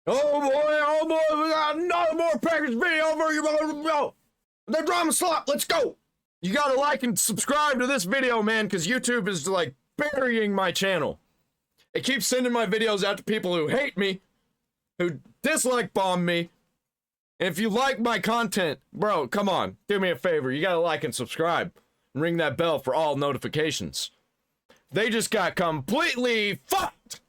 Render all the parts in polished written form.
Oh boy, we got another MorePegasus video for you. The drama slot, let's go. You gotta like and subscribe to this video, man, because YouTube is like burying my channel. It keeps sending my videos out to people who hate me, who dislike bomb me. And if you like my content, bro, come on, do me a favor. You gotta like and subscribe and ring that bell for all notifications. They just got completely fucked.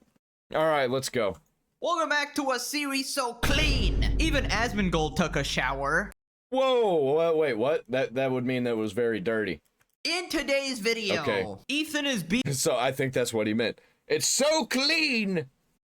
All right, let's go. Welcome back to a series so clean. Even Asmongold took a shower. Whoa, wait, what? That would mean that it was very dirty. In today's video, okay. Ethan is So I think that's what he meant. It's so clean,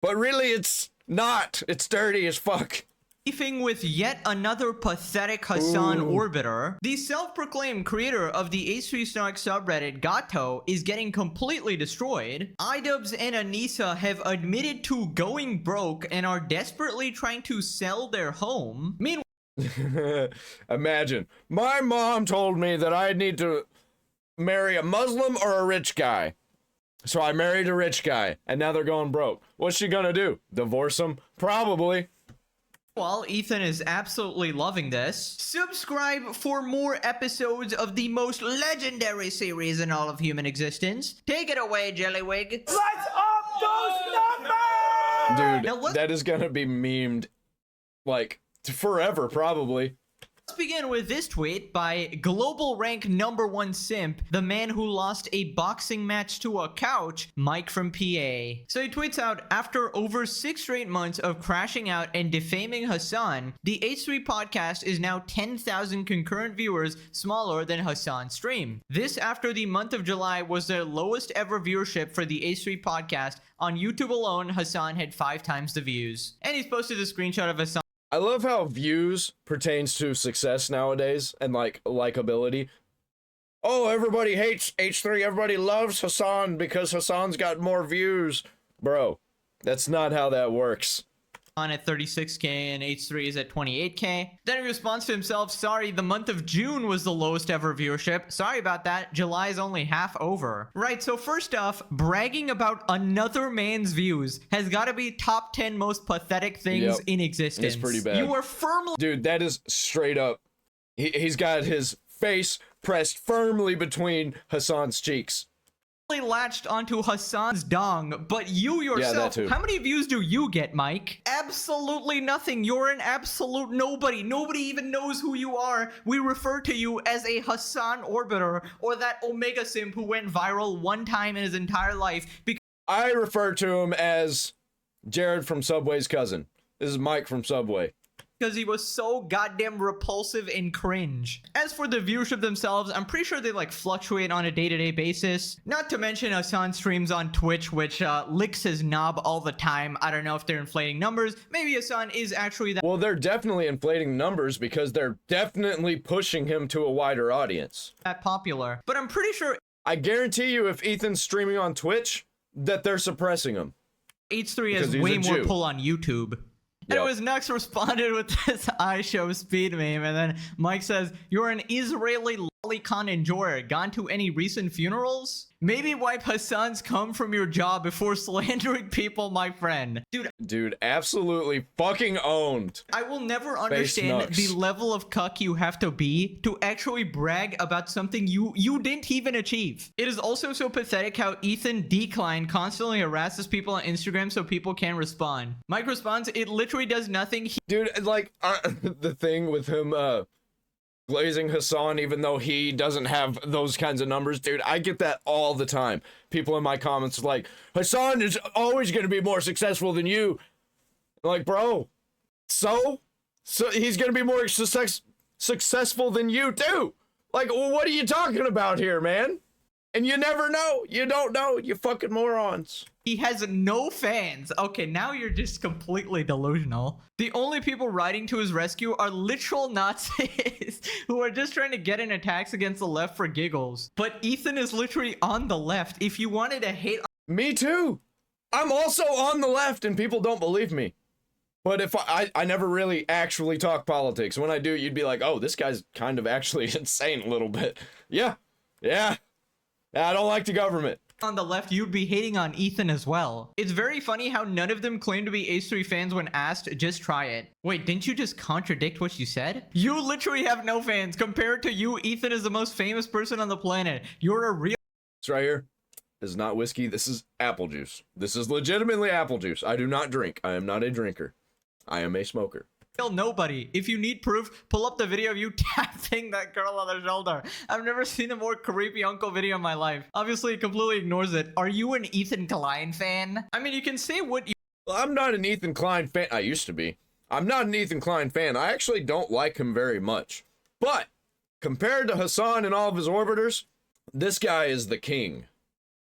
but really it's not. It's dirty as fuck. beefing with yet another pathetic Hasan orbiter. The self-proclaimed creator of the H3 Snark subreddit, Gato, is getting completely destroyed. iDubbbz and Anissa have admitted to going broke and are desperately trying to sell their home. Meanwhile, imagine, my mom told me that I need to marry a Muslim or a rich guy. So I married a rich guy, and now they're going broke. What's she gonna do? Divorce him? Probably. Well, Ethan is absolutely loving this. Subscribe for more episodes of the most legendary series in all of human existence. Take it away, Jellywig. Let's up those numbers! Dude, that is gonna be memed, like, forever, probably. Let's begin with this tweet by global rank #1 simp, the man who lost a boxing match to a couch, Mike from PA. So he tweets out, after over 6 straight months of crashing out and defaming Hasan, the H3 podcast is now 10,000 concurrent viewers, smaller than Hasan's stream. This after the month of July was their lowest ever viewership for the H3 podcast. On YouTube alone, Hasan had 5 times the views. And he's posted a screenshot of Hasan. I love how views pertains to success nowadays and like likability. Oh, everybody hates H3, everybody loves Hasan because Hasan's got more views. Bro, that's not how that works. On at 36k and H3 is at 28k. Then he responds to himself, sorry, the month of June was the lowest ever viewership. Sorry about that. July is only half over. Right, so first off, bragging about another man's views has got to be top 10 most pathetic things in existence. It's pretty bad. You are firmly... Dude, that is straight up. He's got his face pressed firmly between Hasan's cheeks. Latched onto Hasan's dong, but you yourself, how many views do you get, Mike? Absolutely nothing. You're an absolute nobody. Nobody even knows who you are. We refer to you as a Hasan orbiter or that Omega simp who went viral one time in his entire life. I refer to him as Jared from Subway's cousin. This is Mike from Subway. Because he was so goddamn repulsive and cringe. As for the viewership themselves, I'm pretty sure they like fluctuate on a day-to-day basis. Not to mention Hasan streams on Twitch, which licks his knob all the time. I don't know if they're inflating numbers. Maybe Hasan is actually that— Well, they're definitely inflating numbers because they're definitely pushing him to a wider audience. That popular. But I'm pretty sure— I guarantee you if Ethan's streaming on Twitch, that they're suppressing him. H3 has way more pull on YouTube. Anyways, Nux responded with this I show speed meme, and then Mike says, you're an Israeli lolicon enjoyer. Gone to any recent funerals? Maybe wipe Hasan's cum from your jaw before slandering people, my friend. Dude, absolutely fucking owned. I will never understand the level of cuck you have to be to actually brag about something you didn't even achieve. It is also so pathetic how Ethan Klein constantly harasses people on Instagram so people can respond. Mike responds, it literally does nothing. Dude, like, the thing with him, glazing Hasan, even though he doesn't have those kinds of numbers, dude, I get that all the time. People in my comments are like, Hasan is always going to be more successful than you. I'm like, bro, so he's going to be more successful than you too. Like, what are you talking about here, man? And you never know. You don't know, you fucking morons. He has no fans. Okay, now you're just completely delusional. The only people riding to his rescue are literal Nazis who are just trying to get in attacks against the left for giggles. But Ethan is literally on the left. If you wanted to hate— Me too. I'm also on the left and people don't believe me. But if I never really actually talk politics. When I do, you'd be like, oh, this guy's kind of actually insane a little bit. Yeah. I don't like the government. on the left, you'd be hating on Ethan as well. It's very funny how none of them claim to be Ace 3 fans when asked, just try it. Wait, didn't you just contradict what you said? You literally have no fans. Compared to you, Ethan is the most famous person on the planet. You're a real... It's right here. This is not whiskey. This is apple juice. This is legitimately apple juice. I do not drink. I am not a drinker. I am a smoker. Nobody. If you need proof, pull up the video of you tapping that girl on the shoulder. I've never seen a more creepy uncle video in my life. Obviously, he completely ignores it. Are you an Ethan Klein fan? I mean, you can say what you... Well, I'm not an Ethan Klein fan. I used to be. I'm not an Ethan Klein fan. I actually don't like him very much. But compared to Hasan and all of his orbiters, this guy is the king.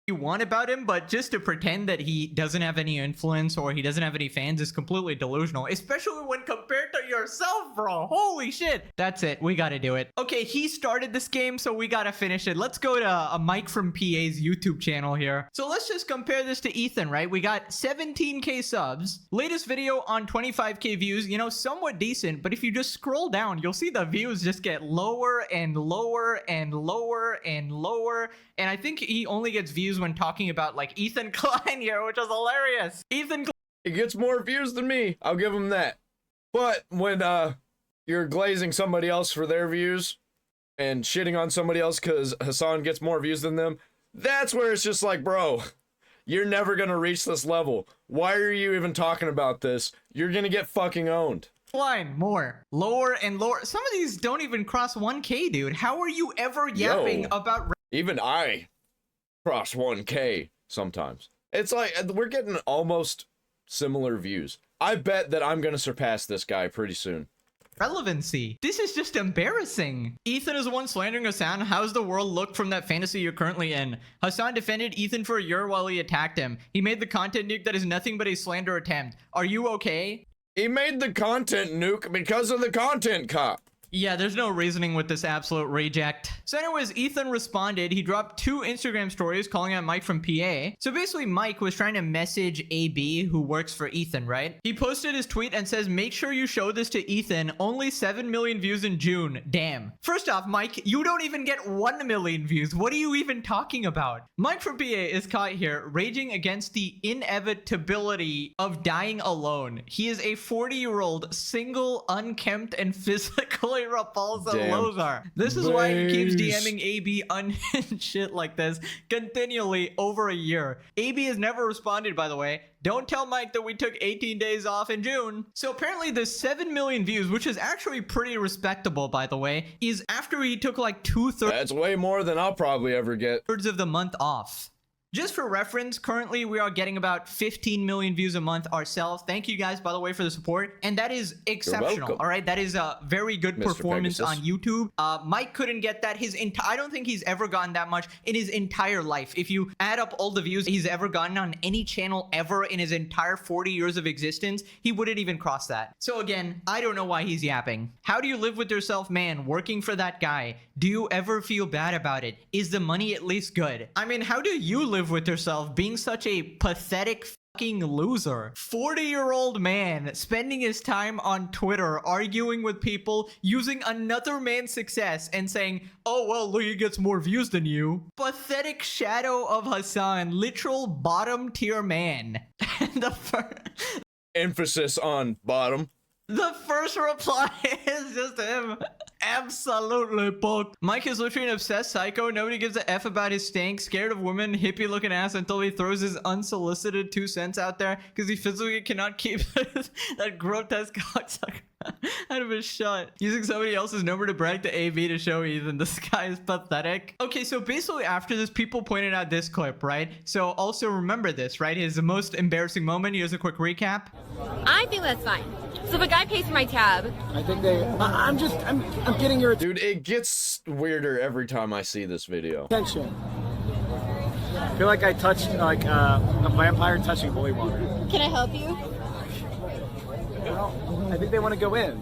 Want about him, but just to pretend that he doesn't have any influence or he doesn't have any fans is completely delusional, especially when compared to yourself, bro. Holy shit. That's it. We gotta do it. Okay, he started this game, so we gotta finish it. Let's go to a Mike from PA's YouTube channel here. So let's just compare this to Ethan, right? We got 17k subs. Latest video on 25k views, you know, somewhat decent, but if you just scroll down, you'll see the views just get lower and lower and lower and lower. And I think he only gets views when talking about like Ethan Klein here, which is hilarious. Ethan Klein. He gets more views than me. I'll give him that. But when you're glazing somebody else for their views and shitting on somebody else because Hasan gets more views than them, that's where it's just like, bro, you're never gonna reach this level. Why are you even talking about this? You're gonna get fucking owned. Klein, more. Lower and lower. Some of these don't even cross 1k, dude. How are you ever yapping about... Even I cross 1k sometimes. It's like we're getting almost similar views. I bet that I'm gonna surpass this guy pretty soon. Relevancy. This is just embarrassing. Ethan is the one slandering Hasan. How's the world look from that fantasy you're currently in? Hasan defended Ethan for a year while he attacked him. He made the content nuke that is nothing but a slander attempt. Are you okay? He made the content nuke because of the content cop. Yeah, there's no reasoning with this absolute reject. So anyways, Ethan responded. He dropped 2 Instagram stories calling out Mike from PA. So basically, Mike was trying to message AB, who works for Ethan, right? He posted his tweet and says, make sure you show this to Ethan. Only 7 million views in June. Damn. First off, Mike, you don't even get 1 million views. What are you even talking about? Mike from PA is caught here raging against the inevitability of dying alone. He is a 40-year-old, single, unkempt, and physically repulsive loser. This is why he keeps DMing AB unhinged shit like this continually over a year. AB has never responded, by the way. Don't tell Mike that we took 18 days off in June. So apparently the 7 million views, which is actually pretty respectable, by the way, is after he took like 2/3. That's way more than I'll probably ever get. Of the month off. Just for reference, currently we are getting about 15 million views a month ourselves. Thank you guys, by the way, for the support. And that is exceptional. All right, that is a very good performance on YouTube. Mike couldn't get that. I don't think he's ever gotten that much in his entire life. If you add up all the views he's ever gotten on any channel ever in his entire 40 years of existence, he wouldn't even cross that. So again, I don't know why he's yapping. How do you live with yourself, man, working for that guy? Do you ever feel bad about it? Is the money at least good? I mean, how do you live with yourself being such a pathetic fucking loser? 40-year-old man spending his time on Twitter arguing with people, using another man's success and saying, oh well, look, he gets more views than you. Pathetic shadow of Hasan, literal bottom tier man. Emphasis on bottom. The first reply is just him. Absolutely booked. Mike is literally an obsessed psycho. Nobody gives a F about his stank, scared of women, hippie looking ass until he throws his unsolicited 2 cents out there because he physically cannot keep that grotesque cocksucker out of his shot. Using somebody else's number to brag to AB to show Ethan this guy is pathetic. Okay, so basically after this, people pointed out this clip, right? So also remember this, right? His most embarrassing moment. Here's a quick recap. I think that's fine. So if a guy pays for my tab, I think I'm getting your Dude, it gets weirder every time I see this video. attention. I feel like I touched like a vampire touching holy water. can I help you? Well, I think they want to go in.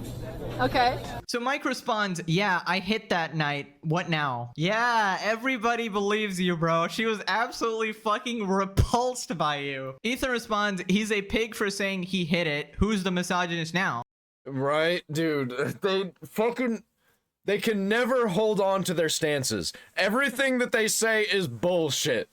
Okay. So Mike responds, yeah, I hit that night. What now? Yeah, everybody believes you, bro. She was absolutely fucking repulsed by you. Ethan responds, he's a pig for saying he hit it. Who's the misogynist now? Right, dude. They can never hold on to their stances. Everything that they say is bullshit.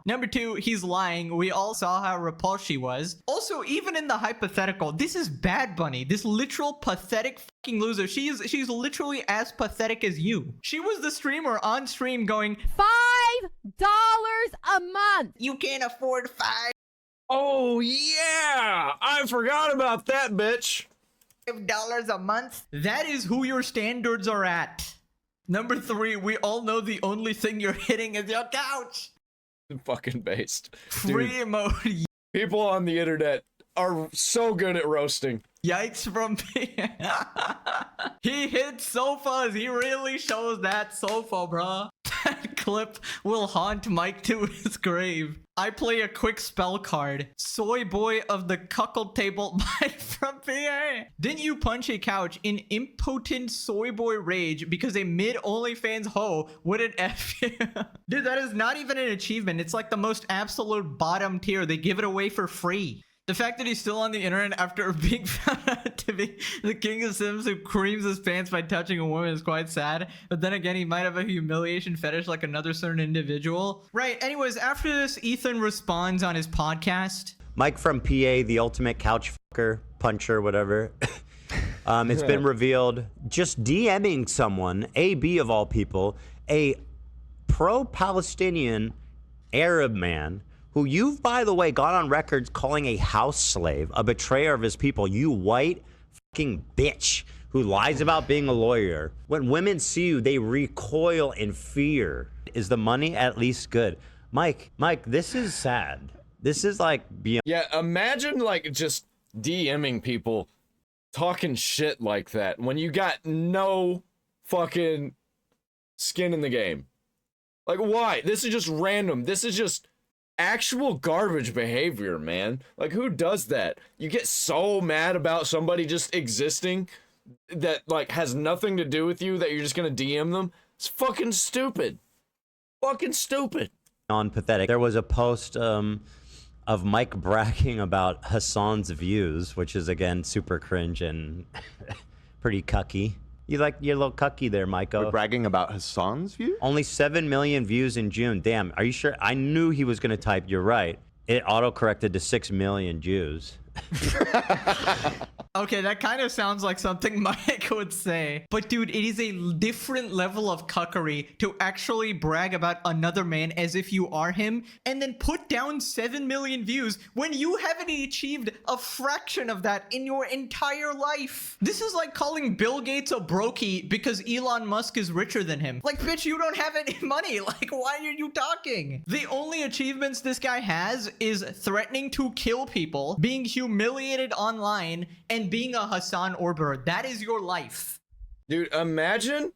Number 2, he's lying. We all saw how repulsed she was. Also, even in the hypothetical, this is Bad Bunny. This literal pathetic fucking loser. She's literally as pathetic as you. She was the streamer on stream going, $5 a month. you can't afford 5 Oh, yeah. I forgot about that, bitch. $5 a month. That is who your standards are at. Number 3, we all know the only thing you're hitting is your couch. Fucking based. Free Dude, emote. people on the internet are so good at roasting. Yikes from He hit sofas. He really shows that sofa, bruh. That clip will haunt Mike to his grave. I play a quick spell card. Soy boy of the cuckold table, Mike from PA. Didn't you punch a couch in impotent soy boy rage because a mid OnlyFans hoe wouldn't F you? Dude, that is not even an achievement. It's like the most absolute bottom tier. They give it away for free. The fact that he's still on the internet after being found out to be the king of Sims who creams his pants by touching a woman is quite sad. But then again, he might have a humiliation fetish like another certain individual. Right, anyways, after this, Ethan responds on his podcast. Mike from PA, the ultimate couch fucker, puncher, whatever. It's been revealed just DMing someone, AB of all people, a pro-Palestinian Arab man, who you've, by the way, gone on record calling a house slave, a betrayer of his people, you white fucking bitch who lies about being a lawyer. When women see you, they recoil in fear. Is the money at least good? Mike, this is sad. This is like beyond. Yeah, imagine like just DMing people talking shit like that when you got no fucking skin in the game. Like, why? This is just random. This is just actual garbage behavior, man. Like, who does that? You get so mad about somebody just existing that like has nothing to do with you that you're just gonna DM them. It's fucking stupid. Fucking stupid. Pathetic. There was a post of Mike bragging about Hasan's views, which is again super cringe and pretty cucky. You like your little cucky there, Maiko. We're bragging about Hasan's view? Only 7 million views in June. Damn, are you sure? I knew he was going to type, you're right. It auto-corrected to 6 million Jews. Okay, that kind of sounds like something Mike would say. But dude, it is a different level of cuckery to actually brag about another man as if you are him and then put down 7 million views when you haven't achieved a fraction of that in your entire life. This is like calling Bill Gates a brokey because Elon Musk is richer than him. Like, bitch, you don't have any money. Like, why are you talking? The only achievements this guy has is threatening to kill people, being humiliated online, and being a Hasan Orbiter. That is your life. Dude, imagine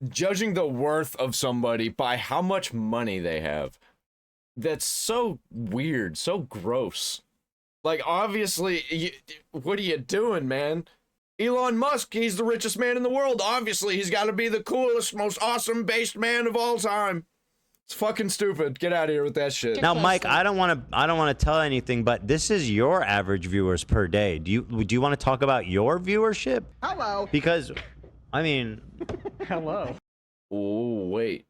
judging the worth of somebody by how much money they have. That's so weird, so gross. Like, obviously, what are you doing, man? Elon Musk, he's the richest man in the world. Obviously, he's got to be the coolest, most awesome based man of all time. It's fucking stupid. Get out of here with that shit. Now, Mike, I don't want to tell anything, but this is your average viewers per day. Do you want to talk about your viewership? Hello. Because, I mean, Hello. Oh, wait.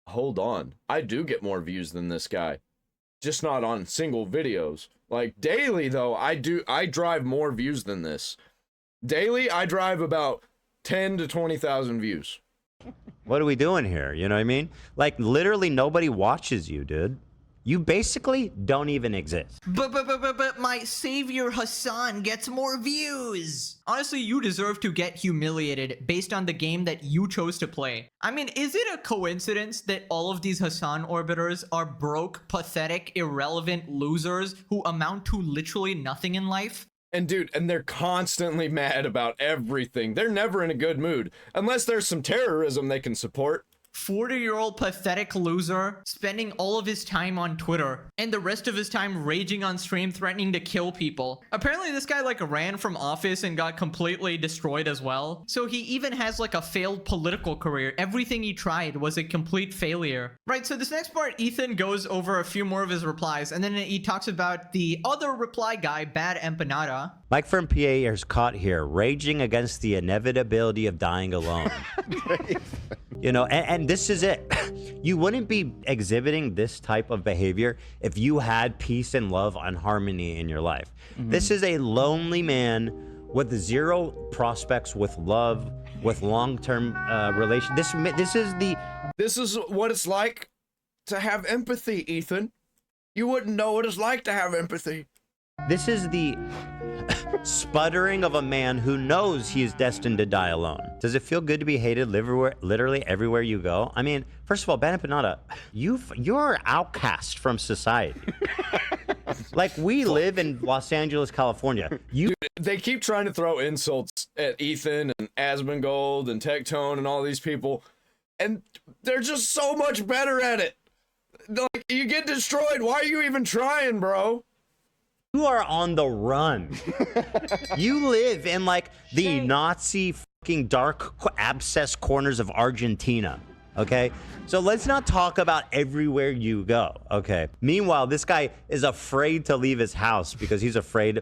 Hold on. I do get more views than this guy. Just not on single videos. Like, daily, though, I drive more views than this. Daily, I drive about 10 to 20,000 views. what are we doing here? You know what I mean? Like, literally nobody watches you, dude. You basically don't even exist. But my savior Hasan gets more views. Honestly, you deserve to get humiliated based on the game that you chose to play. I mean, is it a coincidence that all of these Hasan Orbiters are broke, pathetic, irrelevant losers who amount to literally nothing in life? And dude, and they're constantly mad about everything. They're never in a good mood. Unless there's some terrorism they can support. 40-year-old pathetic loser spending all of his time on Twitter and the rest of his time raging on stream threatening to kill people. Apparently this guy like ran from office and got completely destroyed as well. So he even has like a failed political career. Everything he tried was a complete failure. Right, so this next part, Ethan goes over a few more of his replies and then he talks about the other reply guy, Bad Empanada. Mike from PA is caught here, raging against the inevitability of dying alone. You know, and this is it. You wouldn't be exhibiting this type of behavior if you had peace and love and harmony in your life. This is a lonely man with zero prospects with love, with long-term relation. This This is what it's like to have empathy, Ethan. You wouldn't know what it's like to have empathy. This is the sputtering of a man who knows he is destined to die alone. Does it feel good to be hated literally everywhere you go? I mean, first of all, Ben Empanada, you're outcast from society. Like, we live in Los Angeles, California. Dude, they keep trying to throw insults at Ethan and Asmongold and Tectone and all these people, and they're just so much better at it. Like, you get destroyed. Why are you even trying, bro? You are on the run. You live in like the Nazi fucking dark abscess corners of Argentina. Okay, so let's not talk about everywhere you go. Okay. Meanwhile, this guy is afraid to leave his house because he's afraid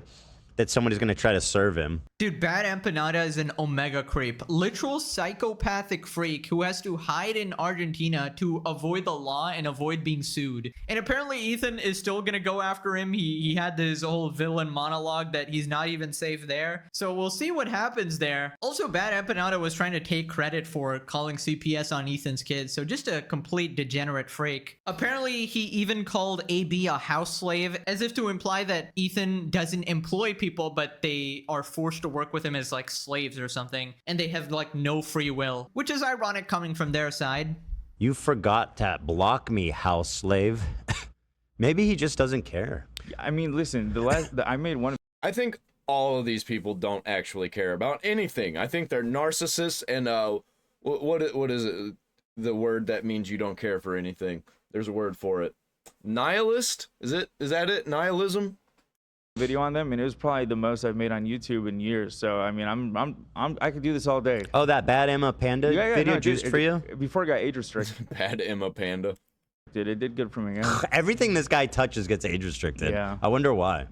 that someone is going to try to serve him. Dude, Bad Empanada is an omega creep. Literal psychopathic freak who has to hide in Argentina to avoid the law and avoid being sued. And apparently Ethan is still gonna go after him. He had this whole villain monologue that he's not even safe there. So we'll see what happens there. Also, Bad Empanada was trying to take credit for calling CPS on Ethan's kids. So just a complete degenerate freak. Apparently he even called AB a house slave, as if to imply that Ethan doesn't employ people, but they are forced to work with him as like slaves or something, and they have like no free will, which is ironic coming from their side. You forgot to block me, house slave. Maybe he just doesn't care. I mean, listen, I made one. I think all of these people don't actually care about anything. I think they're narcissists, and what is it? The word that means you don't care for anything. There's a word for it. Nihilist? Is that it? Nihilism? Video on them, and it was probably the most I've made on YouTube in years. So I mean, I could do this all day. Oh, that Bad Emma Panda video no, juiced for you? Before it got age restricted. Bad Emma Panda. Dude, it did good for me. Yeah. Everything this guy touches gets age restricted. Yeah. I wonder why.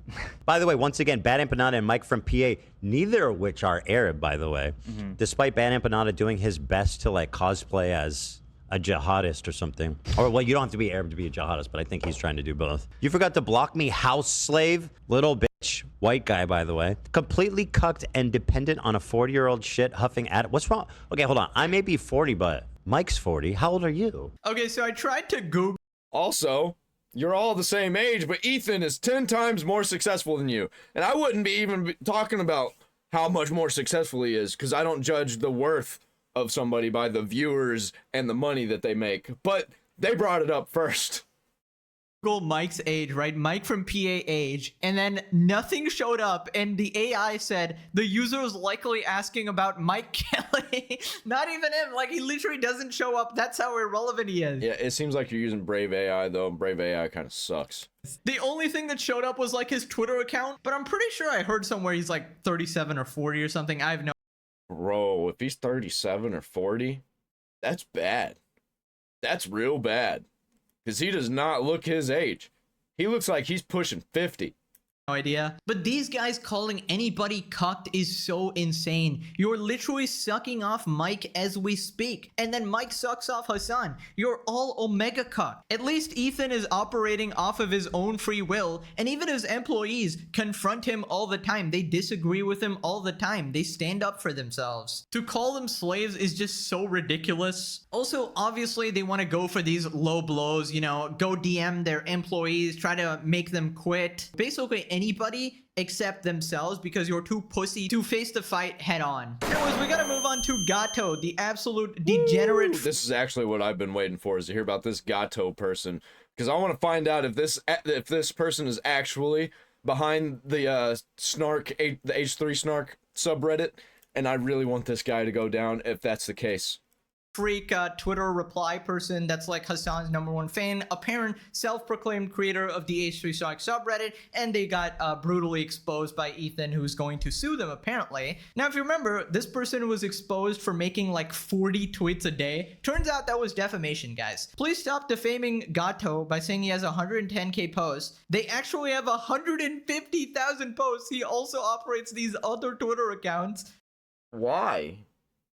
By the way, once again, Bad Empanada and Mike from PA, neither of which are Arab, by the way. Despite Bad Empanada doing his best to like cosplay as a jihadist or something. Or, well, you don't have to be Arab to be a jihadist, but I think he's trying to do both. You forgot to block me, house slave. Little bitch. White guy, by the way. Completely cucked and dependent on a 40-year-old shit huffing at... What's wrong? Okay, hold on. I may be 40, but Mike's 40. How old are you? Okay, so I tried to Google. Also, you're all the same age, but Ethan is 10 times more successful than you. And I wouldn't be even talking about how much more successful he is, because I don't judge the worth of somebody by the viewers and the money that they make. But they brought it up first. Mike's age, right? Mike from PA age, and then nothing showed up, and the AI said the user is likely asking about Mike Kelly. Not even him. Like, he literally doesn't show up. That's how irrelevant he is. Yeah, it seems like you're using Brave AI, though. Brave AI kind of sucks. The only thing that showed up was like his Twitter account, but I'm pretty sure I heard somewhere he's like 37 or 40 or something. I have no. Bro, if he's 37 or 40, that's bad. That's real bad. Because he does not look his age. He looks like he's pushing 50. Idea. But these guys calling anybody cucked is so insane. You're literally sucking off Mike as we speak, and then Mike sucks off Hasan. You're all omega cucked. At least Ethan is operating off of his own free will, and even his employees confront him all the time. They disagree with him all the time. They stand up for themselves. To call them slaves is just so ridiculous. Also, obviously they want to go for these low blows, you know, go DM their employees, try to make them quit. Basically anybody except themselves, because you're too pussy to face the fight head on. Anyways, we gotta move on to Gato, the absolute degenerate. This is actually what I've been waiting for, is to hear about this Gato person, because I want to find out if this person is actually behind the the H3 snark subreddit, and I really want this guy to go down if that's the case. Freak Twitter reply person that's like Hasan's #1 fan, apparent self-proclaimed creator of the H3 Sonic subreddit, and they got brutally exposed by Ethan, who's going to sue them apparently. Now, if you remember, this person was exposed for making like 40 tweets a day. Turns out that was defamation, guys. Please stop defaming Gato by saying he has 110k posts. They actually have 150,000 posts. He also operates these other Twitter accounts. Why?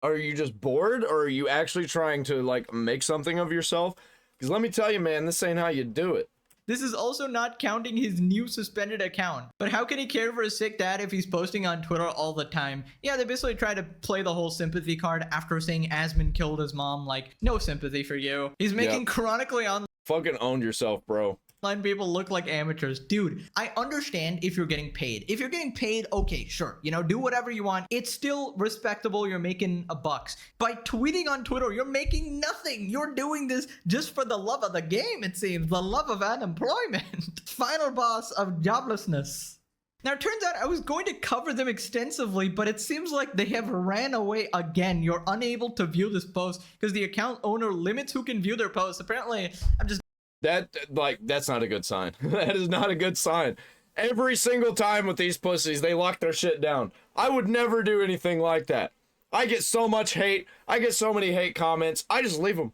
Are you just bored, or are you actually trying to like make something of yourself? Because let me tell you, man, this ain't how you do it. This is also not counting his new suspended account. But how can he care for his sick dad if he's posting on Twitter all the time? Yeah, they basically try to play the whole sympathy card after saying Asmon killed his mom. Like, no sympathy for you. He's making chronically online Fucking own yourself, bro. people look like amateurs. Dude, I understand if you're getting paid. If you're getting paid, okay, sure. You know, do whatever you want. It's still respectable. You're making a bucks. By tweeting on Twitter, you're making nothing. You're doing this just for the love of the game, it seems. The love of unemployment. Final boss of joblessness. Now, it turns out I was going to cover them extensively, but it seems like they have ran away again. You're unable to view this post because the account owner limits who can view their posts. Apparently, I'm just... That's not a good sign. That is not a good sign. Every single time with these pussies, they lock their shit down. I would never do anything like that. I get so much hate. I get so many hate comments. I just leave them.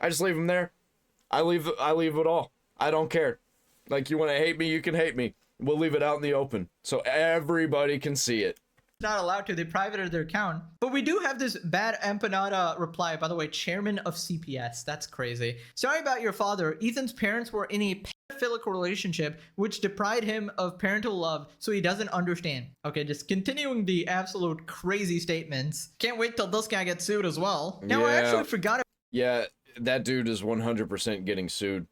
I just leave them there. I leave it all. I don't care. Like, you want to hate me, you can hate me. We'll leave it out in the open so everybody can see it. not allowed to. They privated their account. But we do have this bad empanada reply, by the way, chairman of CPS. That's crazy. Sorry about your father. Ethan's parents were in a pedophilic relationship, which deprived him of parental love, so he doesn't understand. Okay, just continuing the absolute crazy statements. Can't wait till this guy gets sued as well. Now, I actually forgot Yeah, that dude is 100% getting sued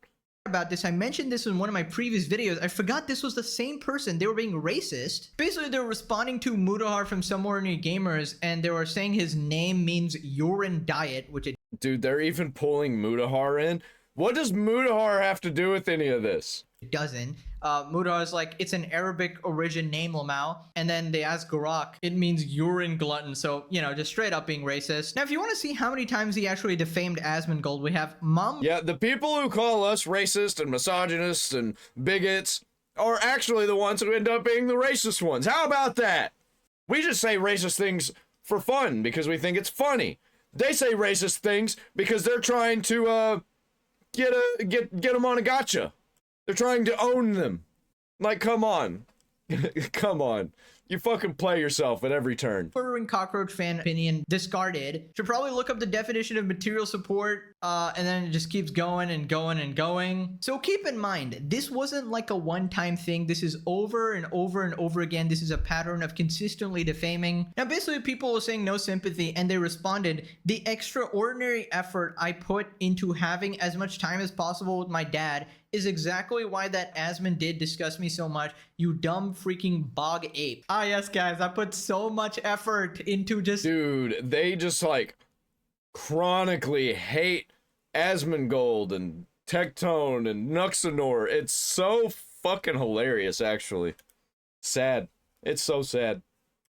about this. I mentioned this in one of my previous videos. I forgot this was the same person. They were being racist. Basically, they were responding to Mudahar from Somewhere Near Gamers, and they were saying his name means urine diet, which it... Dude, they're even pulling Mudahar in? What does Mudahar have to do with any of this? It doesn't. Mudahar is like, it's an Arabic origin name, Lamau. And then they ask Garak, it means urine glutton. So, you know, just straight up being racist. Now, if you want to see how many times he actually defamed Asmongold, we have Mom. Yeah, the people who call us racist and misogynists and bigots are actually the ones who end up being the racist ones. How about that? We just say racist things for fun because we think it's funny. They say racist things because they're trying to, get them on a gotcha. They're trying to own them. Like, come on. Come on. You fucking play yourself at every turn. Murdering Cockroach fan opinion discarded. Should probably look up the definition of material support, and then it just keeps going and going and going. So keep in mind, this wasn't like a one-time thing. This is over and over and over again. This is a pattern of consistently defaming. Now, basically, people were saying no sympathy, and they responded, the extraordinary effort I put into having as much time as possible with my dad is exactly why that Asmon did disgust me so much, you dumb freaking bog ape. Ah, yes, guys, I put so much effort into just... Dude, they just, like, chronically hate Asmongold and Tectone and Nuxanor. It's so fucking hilarious, actually. Sad. It's so sad.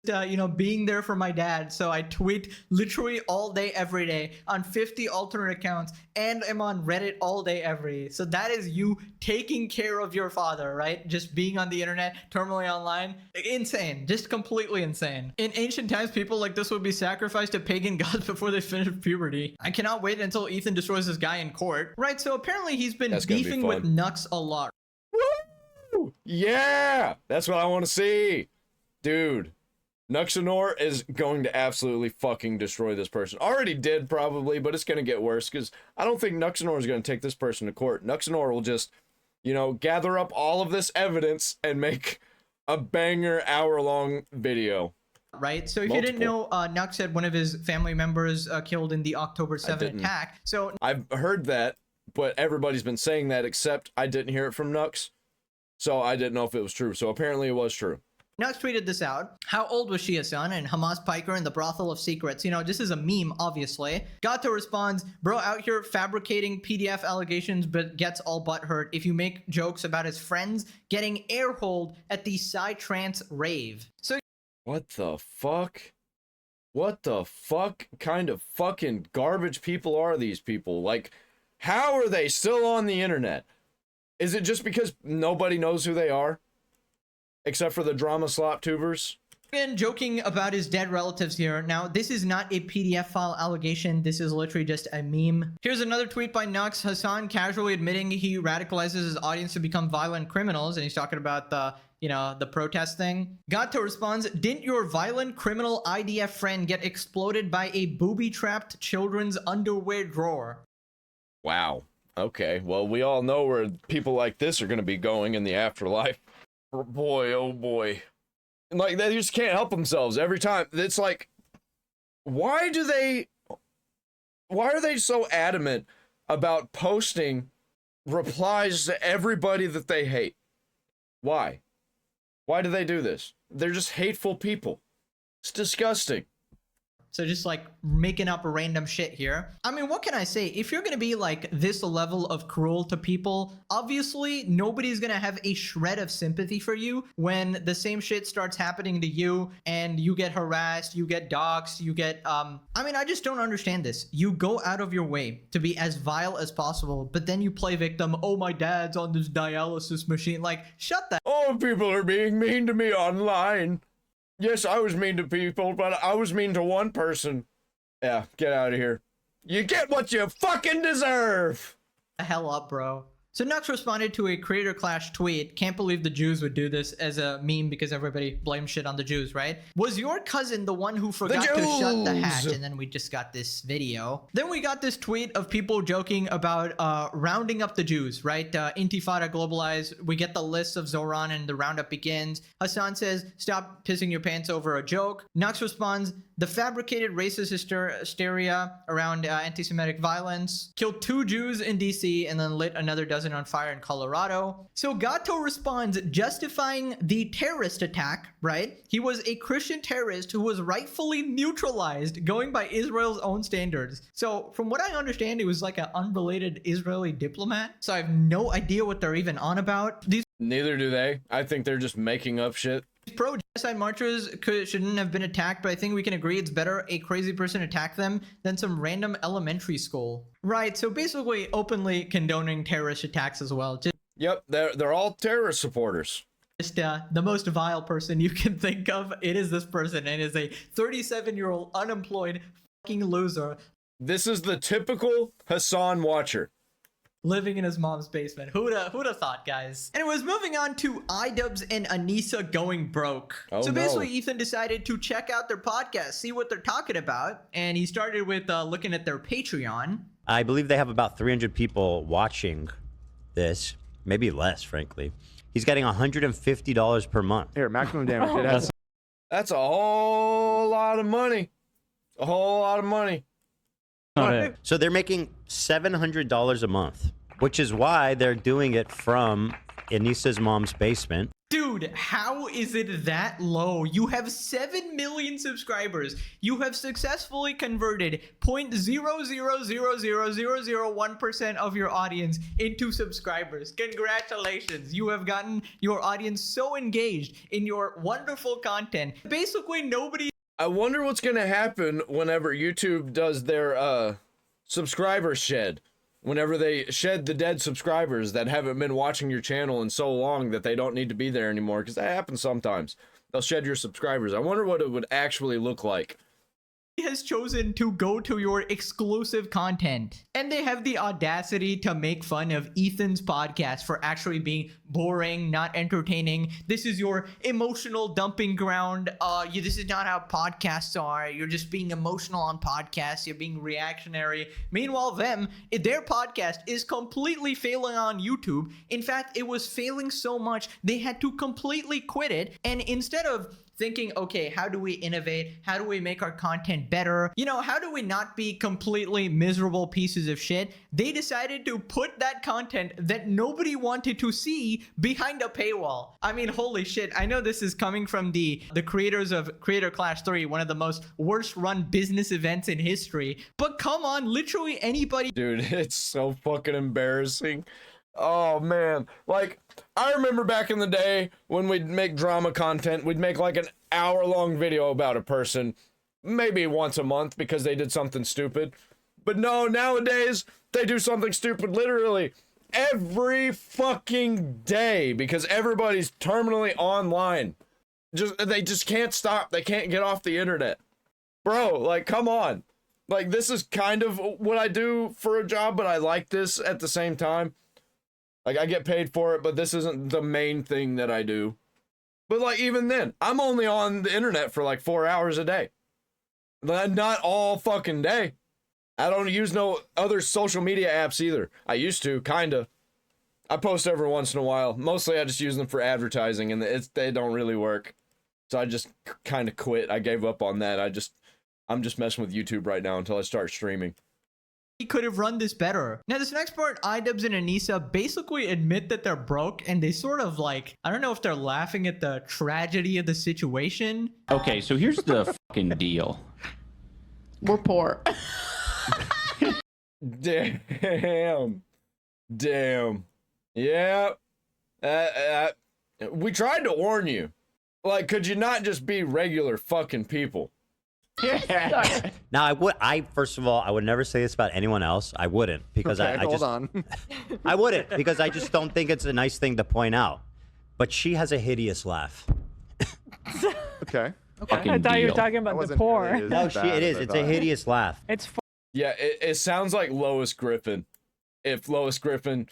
You know, being there for my dad. So I tweet literally all day, every day on 50 alternate accounts, and I'm on Reddit all day, every day. So that is you taking care of your father, right? Just being on the internet, terminally online. Insane. Just completely insane. In ancient times, people like this would be sacrificed to pagan gods before they finished puberty. I cannot wait until Ethan destroys this guy in court. Right, so apparently he's been beefing with Nux a lot. Woo! Yeah! That's what I want to see. Dude. Nuxanor is going to absolutely fucking destroy this person. Already did, probably, but it's going to get worse, because I don't think Nuxanor is going to take this person to court. Nuxanor will just, you know, gather up all of this evidence and make a banger hour-long video. Right? So if you didn't know, Nux had one of his family members killed in the October 7 attack. So I've heard that, but everybody's been saying that, except I didn't hear it from Nux, so I didn't know if it was true. So apparently it was true. Nux tweeted this out. How old was she, Hasan? And Hamas Piker in the brothel of secrets. You know, this is a meme, obviously. Gato responds, bro out here fabricating PDF allegations, but gets all butthurt if you make jokes about his friends getting air-holed at the Psytrance rave. So what the fuck? What the fuck kind of fucking garbage people are these people? Like, how are they still on the internet? Is it just because nobody knows who they are? Except for the drama slop tubers? And joking about his dead relatives here. Now, this is not a PDF file allegation. This is literally just a meme. Here's another tweet by Nux. Hasan casually admitting he radicalizes his audience to become violent criminals. And he's talking about the protest thing. Gato responds, didn't your violent criminal IDF friend get exploded by a booby-trapped children's underwear drawer? Wow. Okay. Well, we all know where people like this are going to be going in the afterlife. Boy, oh boy. Like, they just can't help themselves every time. It's like, why are they so adamant about posting replies to everybody that they hate? Why? Why do they do this? They're just hateful people. It's disgusting. So just like making up random shit here. I mean, what can I say? If you're gonna be like this level of cruel to people, obviously nobody's gonna have a shred of sympathy for you when the same shit starts happening to you and you get harassed, you get doxxed, you get, I mean, I just don't understand this. You go out of your way to be as vile as possible, but then you play victim. Oh, my dad's on this dialysis machine. Like, shut that. Oh, people are being mean to me online. Yes, I was mean to people, but I was mean to one person. Yeah, get out of here. You get what you fucking deserve! The hell up, bro. So Nux responded to a Creator Clash tweet. Can't believe the Jews would do this as a meme because everybody blames shit on the Jews, right? Was your cousin the one who forgot to shut the hatch? And then we just got this video. Then we got this tweet of people joking about rounding up the Jews, right? Intifada globalize. We get the list of Zoran and the roundup begins. Hasan says, stop pissing your pants over a joke. Nux responds, the fabricated racist hysteria around anti-Semitic violence killed 2 Jews in DC and then lit another dozen on fire in Colorado. So Gato responds, justifying the terrorist attack, right? He was a Christian terrorist who was rightfully neutralized, going by Israel's own standards. So from what I understand, he was like an unrelated Israeli diplomat. So I have no idea what they're even on about. Neither do they. I think they're just making up shit. Pro-genocide marchers shouldn't have been attacked, but I think we can agree it's better a crazy person attack them than some random elementary school. Right, so basically openly condoning terrorist attacks as well. Yep, they're all terrorist supporters. Just the most vile person you can think of. It is this person, and is a 37-year-old unemployed fucking loser. This is the typical Hasan watcher. Living in his mom's basement. Who'da thought, guys? Anyways, moving on to iDubbbz and Anissa going broke. Oh, so no. basically, Ethan decided to check out their podcast, see what they're talking about, and he started with looking at their Patreon. I believe they have about 300 people watching this, maybe less, frankly. He's getting $150 per month. Here, maximum damage. It has That's a whole lot of money. A whole lot of money. So they're making $700 a month, which is why they're doing it from Anissa's mom's basement. Dude, how is it that low? You have 7 million subscribers. You have successfully converted 0.0000001% of your audience into subscribers. Congratulations. You have gotten your audience so engaged in your wonderful content. Basically, nobody... I wonder what's gonna happen whenever YouTube does their subscriber shed. Whenever they shed the dead subscribers that haven't been watching your channel in so long that they don't need to be there anymore, because that happens sometimes. They'll shed your subscribers. I wonder what it would actually look like. Has chosen to go to your exclusive content, and they have the audacity to make fun of Ethan's podcast for actually being boring, not entertaining. This is your emotional dumping ground. This is not how podcasts are. You're just being emotional on podcasts. You're being reactionary. Meanwhile, their podcast is completely failing on YouTube. In fact, it was failing so much they had to completely quit it, and instead of thinking, okay, how do we innovate? How do we make our content better? You know, how do we not be completely miserable pieces of shit? They decided to put that content that nobody wanted to see behind a paywall. I mean, holy shit. I know this is coming from the creators of Creator Clash 3, one of the most worst run business events in history. But come on, literally anybody... Dude, it's so fucking embarrassing. Oh, man. Like, I remember back in the day when we'd make drama content, we'd make like an hour-long video about a person, maybe once a month because they did something stupid. But no, nowadays, they do something stupid literally every fucking day because everybody's terminally online. They just can't stop. They can't get off the internet. Bro, like, come on. Like, this is kind of what I do for a job, but I like this at the same time. Like, I get paid for it, but this isn't the main thing that I do. But, like, even then, I'm only on the internet for, like, 4 hours a day. Not all fucking day. I don't use no other social media apps either. I used to, kinda. I post every once in a while. Mostly I just use them for advertising, and they don't really work. So I just kind of quit. I gave up on that. I'm just messing with YouTube right now until I start streaming. He could have run this better. Now, this next part, iDubbbz and Anissa basically admit that they're broke, and they sort of like, I don't know if they're laughing at the tragedy of the situation. Okay, so here's the fucking deal. We're poor. Damn. Yeah. We tried to warn you. Like, could you not just be regular fucking people? Now, first of all, I would never say this about anyone else. I wouldn't, because Okay, I hold just, on. I wouldn't, because I just don't think it's a nice thing to point out. But she has a hideous laugh. Okay. Fucking I thought you were deal. talking That about the wasn't poor. really as No, bad it is. as I It's a thought. hideous laugh. It's Yeah, it sounds like Lois Griffin. If Lois Griffin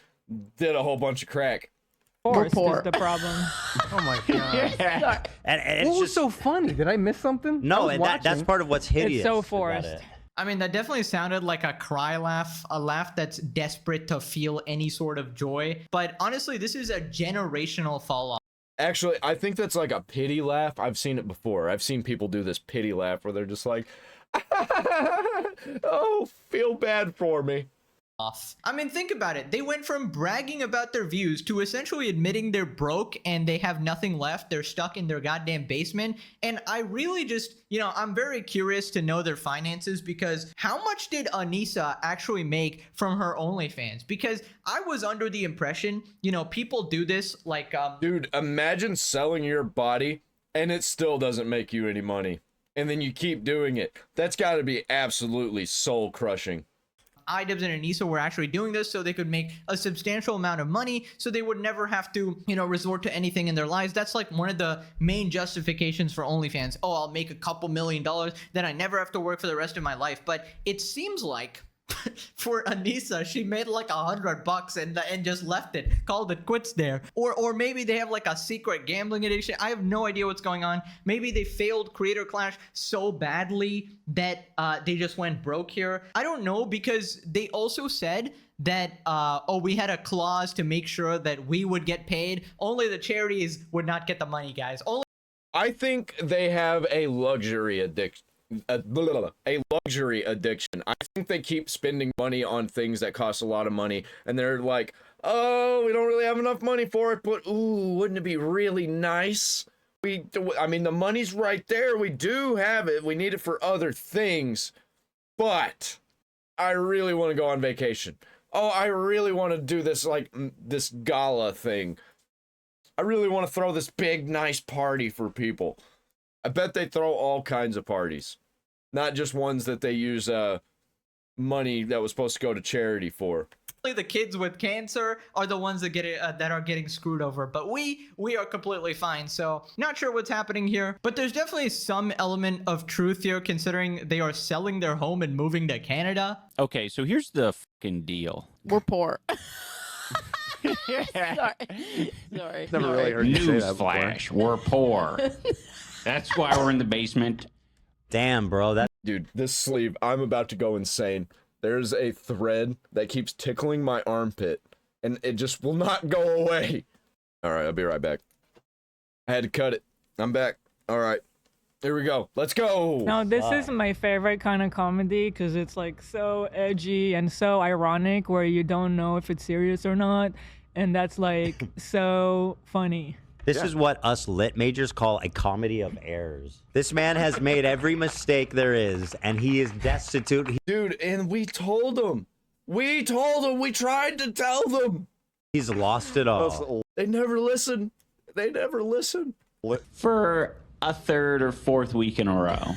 did a whole bunch of crack. forced poor. is the problem. Oh my god. And it's What was just so funny? Did I miss something? I no, was and that's watching. part of what's hideous. so about forced. it. I mean, that definitely sounded like a cry laugh, a laugh that's desperate to feel any sort of joy. But honestly, this is a generational fall off. Actually, I think that's like a pity laugh. I've seen it before. I've seen people do this pity laugh where they're just like, oh, feel bad for me. I mean, think about it. They went from bragging about their views to essentially admitting they're broke and they have nothing left. They're stuck in their goddamn basement. And I really just, I'm very curious to know their finances, because how much did Anissa actually make from her OnlyFans? Because I was under the impression, people do this like, Dude, imagine selling your body and it still doesn't make you any money. And then you keep doing it. That's got to be absolutely soul crushing. iDubbbz and Anissa were actually doing this so they could make a substantial amount of money, so they would never have to, resort to anything in their lives. That's like one of the main justifications for OnlyFans. Oh, I'll make a couple $1 million, then I never have to work for the rest of my life. But it seems like for Anissa, she made like $100 and just left it, called it quits there. Or maybe they have like a secret gambling addiction. I have no idea what's going on. Maybe they failed Creator Clash so badly that they just went broke here. I don't know, because they also said that we had a clause to make sure that we would get paid. Only the charities would not get the money, guys. I think they have a luxury addiction. A luxury addiction. I think they keep spending money on things that cost a lot of money, and they're like, oh, we don't really have enough money for it, but ooh, wouldn't it be really nice? I mean, the money's right there. We do have it. We need it for other things, but I really want to go on vacation. Oh, I really want to do this, like, this gala thing. I really want to throw this big, nice party for people. I bet they throw all kinds of parties. Not just ones that they use money that was supposed to go to charity for. The kids with cancer are the ones that get it, that are getting screwed over, but we are completely fine. So not sure what's happening here, but there's definitely some element of truth here, considering they are selling their home and moving to Canada. Okay, so here's the fucking deal. We're poor. Sorry. Never really heard you say that before. Newsflash, we're poor. That's why we're in the basement. Damn, bro. Dude, this sleeve, I'm about to go insane. There's a thread that keeps tickling my armpit, and it just will not go away. All right, I'll be right back. I had to cut it. I'm back. All right, here we go. Let's go. No, this is my favorite kind of comedy, because it's like so edgy and so ironic, where you don't know if it's serious or not, and that's like so funny. This is what us lit majors call a comedy of errors. This man has made every mistake there is, and he is destitute. Dude, and we told him. We told them. We tried to tell them. He's lost it all. They never listen. They never listen. For a third or fourth week in a row.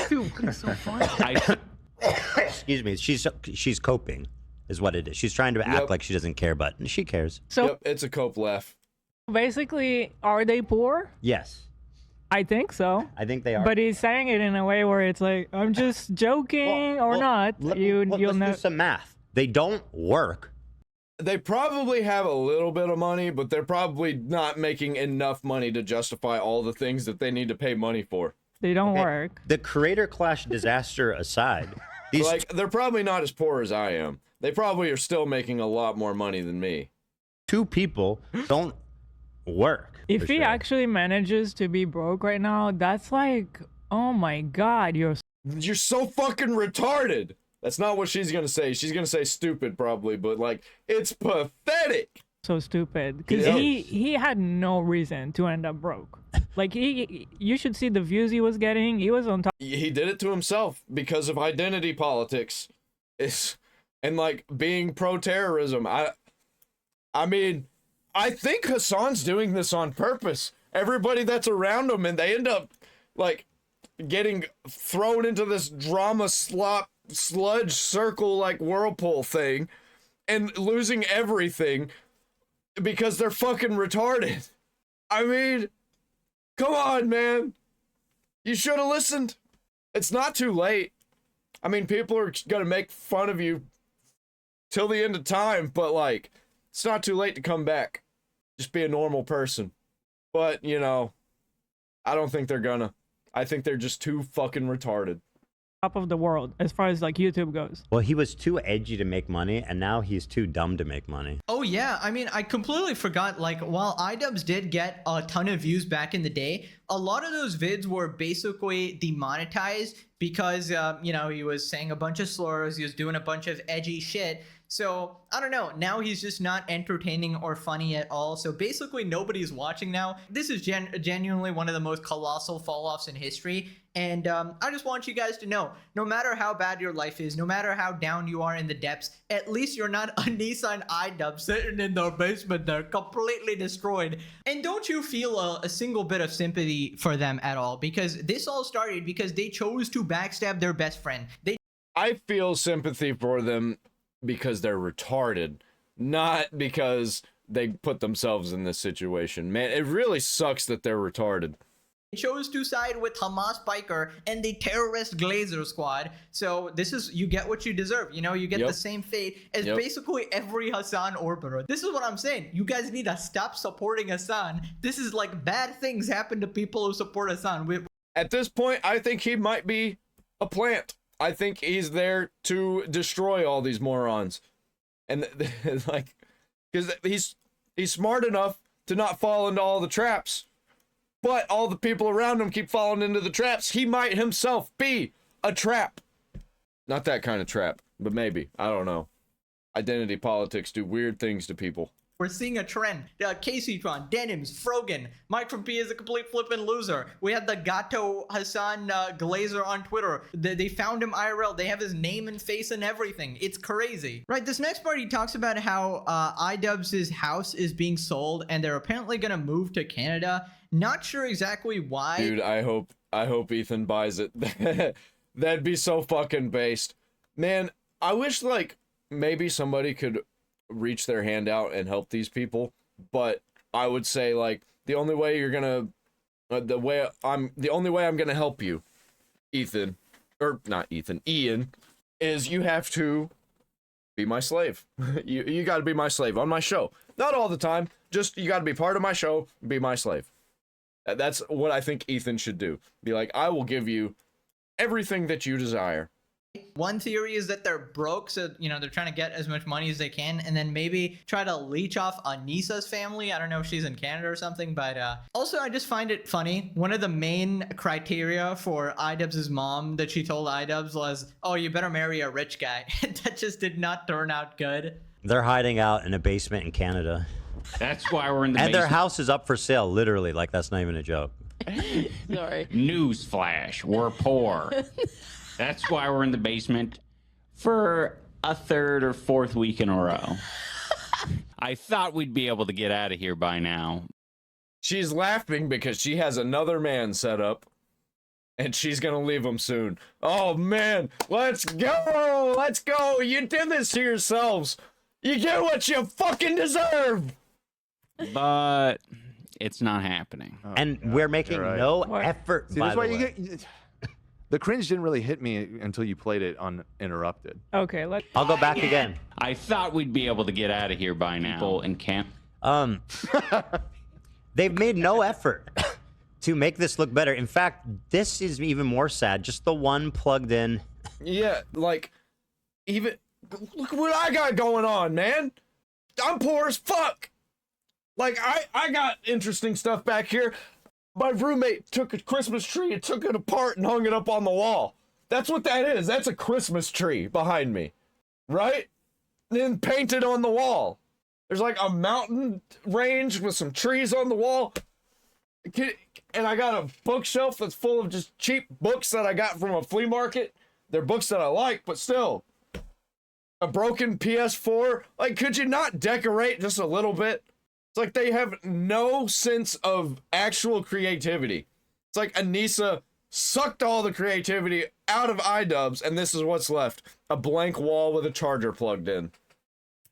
Dude, it's so funny. Excuse me. She's coping, is what it is. She's trying to act like she doesn't care, but she cares. So Yep, it's a cope laugh. Basically, are they poor? Yes, I think so. I think they are. But he's saying it in a way where it's like, I'm just joking or not. Let's You'll do know. some math. They don't work. They probably have a little bit of money, but they're probably not making enough money to justify all the things that they need to pay money for. They don't work. The creator clash disaster aside, these Like, they're probably not as poor as I am. They probably are still making a lot more money than me. two people don't work. If for he sure. actually manages to be broke right now, that's like, oh my God, you're You're so fucking retarded. That's not what she's gonna say. She's gonna say stupid probably, but like, it's pathetic. so stupid. Because Yeah. he had no reason to end up broke. Like, you should see the views he was getting. He was on top. He did it to himself because of identity politics. And like being pro-terrorism. I mean, I think Hasan's doing this on purpose. Everybody that's around him, and they end up like getting thrown into this drama sludge circle like whirlpool thing and losing everything because they're fucking retarded. I mean, come on, man. You should have listened. It's not too late. I mean, people are gonna make fun of you till the end of time, but like, it's not too late to come back. Just be a normal person. But, you know, I don't think they're gonna. I think they're just too fucking retarded. Top of the world as far as like YouTube goes. Well, he was too edgy to make money, and now he's too dumb to make money. Oh yeah, I mean, I completely forgot, like, while iDubbbz did get a ton of views back in the day, a lot of those vids were basically demonetized because, you know, he was saying a bunch of slurs, he was doing a bunch of edgy shit. So, I don't know, now he's just not entertaining or funny at all. So basically nobody's watching now. This is genuinely one of the most colossal fall-offs in history. And I just want you guys to know, no matter how bad your life is, no matter how down you are in the depths, at least you're not a Nissan iDubbbz sitting in their basement there, completely destroyed. And don't you feel a single bit of sympathy for them at all? Because this all started because they chose to backstab their best friend. I feel sympathy for them because they're retarded, not because they put themselves in this situation. Man, it really sucks that they're retarded. Chose to side with Hasan Piker and the terrorist Glazer squad. So this is, you get what you deserve. You know, you get the same fate as basically every Hasan orbiter. This is what I'm saying. You guys need to stop supporting Hasan. This is like, bad things happen to people who support Hasan. At this point, I think he might be a plant. I think he's there to destroy all these morons. And like, because he's smart enough to not fall into all the traps. But all the people around him keep falling into the traps. He might himself be a trap. Not that kind of trap, but maybe. I don't know. Identity politics do weird things to people. We're seeing a trend. Caseytron, Denims, Frogan, Mike from P is a complete flippin' loser. We had the Gato Hasan Glazer on Twitter. They found him IRL. They have his name and face and everything. It's crazy. Right, this next part he talks about how iDubbbz's house is being sold and they're apparently gonna move to Canada. Not sure exactly why. Dude, I hope Ethan buys it. That'd be so fucking based. Man, I wish like maybe somebody could reach their hand out and help these people, but I would say like the only way you're gonna the only way I'm gonna help you, Ethan, or not Ethan, Ian, is you have to be my slave. you got to be my slave on my show. Not all the time, just you got to be part of my show, be my slave. That's what I think Ethan should do. Be like, I will give you everything that you desire. One theory is that they're broke, so, you know, they're trying to get as much money as they can, and then maybe try to leech off Anissa's family. I don't know if she's in Canada or something, but also I just find it funny. One of the main criteria for iDubbbz's mom that she told iDubbbz was, oh, you better marry a rich guy. That just did not turn out good. They're hiding out in a basement in Canada. That's why we're in the And basement. their house is up for sale, literally. Like, that's not even a joke. Sorry. Newsflash, we're poor. That's why we're in the basement for a third or fourth week in a row. I thought we'd be able to get out of here by now. She's laughing because she has another man set up, and she's gonna leave him soon. Oh man, let's go! Let's go! You did this to yourselves! You get what you fucking deserve! but it's not happening. Oh, And God, we're making you're right. no What? effort. See, by that's the why way. you get. The cringe didn't really hit me until you played it uninterrupted. Okay, let's. I'll go back again. I thought we'd be able to get out of here by now and camp. They've made no effort to make this look better. In fact, this is even more sad. Just the one plugged in. Yeah, like, even look what I got going on, man. I'm poor as fuck. Like, I got interesting stuff back here. My roommate took a Christmas tree and took it apart and hung it up on the wall. That's what that is. That's a Christmas tree behind me, right? And then painted on the wall. There's like a mountain range with some trees on the wall. And I got a bookshelf that's full of just cheap books that I got from a flea market. They're books that I like, but still. A broken PS4. Like, could you not decorate just a little bit? It's like they have no sense of actual creativity. It's like Anissa sucked all the creativity out of iDubbbz, and this is what's left. A blank wall with a charger plugged in.